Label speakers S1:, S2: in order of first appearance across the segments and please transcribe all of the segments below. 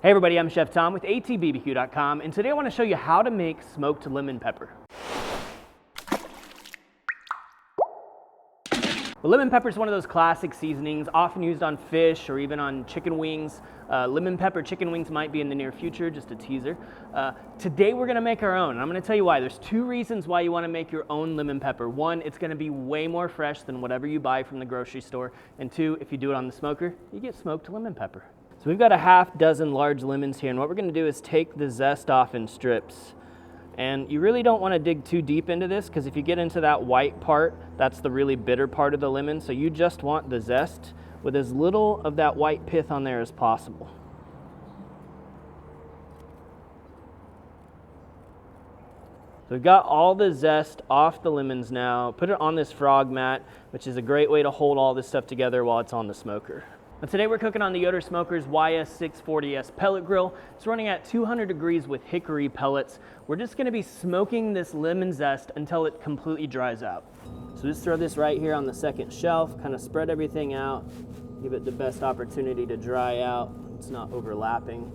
S1: Hey everybody, I'm Chef Tom with atbbq.com, and today I want to show you how to make smoked lemon pepper. Well, lemon pepper is one of those classic seasonings, often used on fish or even on chicken wings. Lemon pepper chicken wings might be in the near future, just a teaser. Today we're gonna make our own, and I'm gonna tell you why. There's two reasons why you wanna make your own lemon pepper. One, it's gonna be way more fresh than whatever you buy from the grocery store. And two, if you do it on the smoker, you get smoked lemon pepper. So we've got a half dozen large lemons here, and what we're gonna do is take the zest off in strips. And you really don't want to dig too deep into this, because if you get into that white part, that's the really bitter part of the lemon. So you just want the zest with as little of that white pith on there as possible. So we've got all the zest off the lemons now. Put it on this frog mat, which is a great way to hold all this stuff together while it's on the smoker. Now today we're cooking on the Yoder Smoker's YS640S pellet grill. It's running at 200 degrees with hickory pellets. We're just gonna be smoking this lemon zest until it completely dries out. So just throw this right here on the second shelf, kind of spread everything out, give it the best opportunity to dry out. It's not overlapping.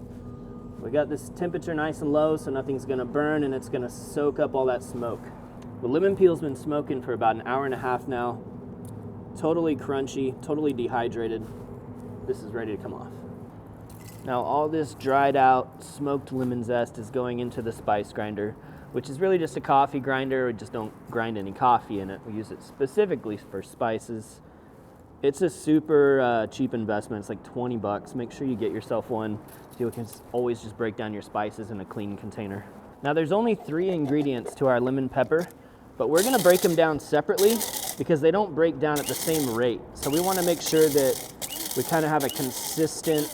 S1: We got this temperature nice and low so nothing's gonna burn, and it's gonna soak up all that smoke. The lemon peel's been smoking for about an hour and a half now. Totally crunchy, totally dehydrated. This is ready to come off. Now all this dried out smoked lemon zest is going into the spice grinder, which is really just a coffee grinder. We just don't grind any coffee in it. We use it specifically for spices. It's a super cheap investment. It's like 20 bucks. Make sure you get yourself one so you can always just break down your spices in a clean container. Now there's only 3 ingredients to our lemon pepper, but we're gonna break them down separately because they don't break down at the same rate. So we wanna make sure that we kind of have a consistent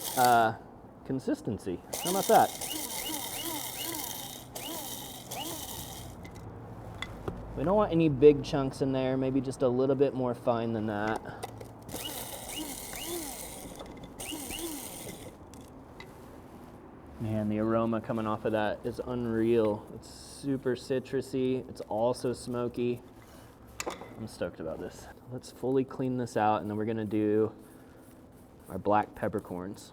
S1: consistency. How about that? We don't want any big chunks in there, maybe just a little bit more fine than that. Man, the aroma coming off of that is unreal. It's super citrusy, it's also smoky. I'm stoked about this. Let's fully clean this out, and then we're gonna do our black peppercorns.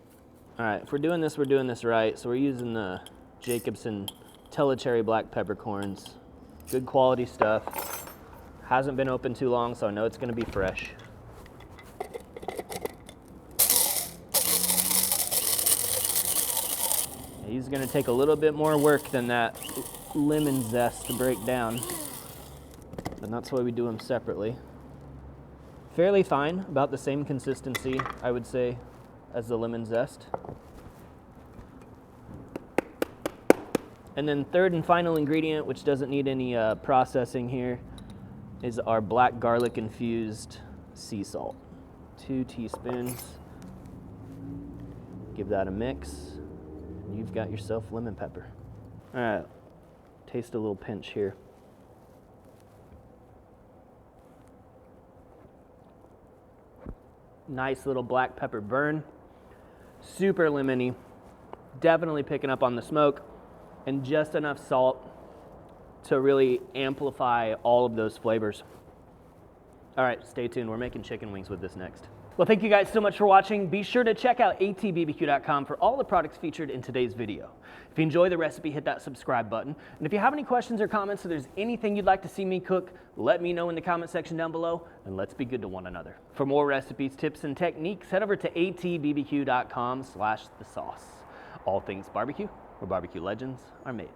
S1: All right, if we're doing this right. So we're using the Jacobsen Tellicherry black peppercorns. Good quality stuff. Hasn't been open too long, so I know it's gonna be fresh. He's gonna take a little bit more work than that lemon zest to break down, and that's why we do them separately. Fairly fine, about the same consistency, I would say, as the lemon zest. And then third and final ingredient, which doesn't need any processing here, is our black garlic infused sea salt. 2 teaspoons. Give that a mix, and you've got yourself lemon pepper. All right, taste a little pinch here. Nice little black pepper burn, super lemony, definitely picking up on the smoke, and just enough salt to really amplify all of those flavors. All right, stay tuned. We're making chicken wings with this next. Well, thank you guys so much for watching. Be sure to check out atbbq.com for all the products featured in today's video. If you enjoy the recipe, hit that subscribe button. And if you have any questions or comments, or there's anything you'd like to see me cook, let me know in the comment section down below, and let's be good to one another. For more recipes, tips, and techniques, head over to atbbq.com/thesauce. All things barbecue, where barbecue legends are made.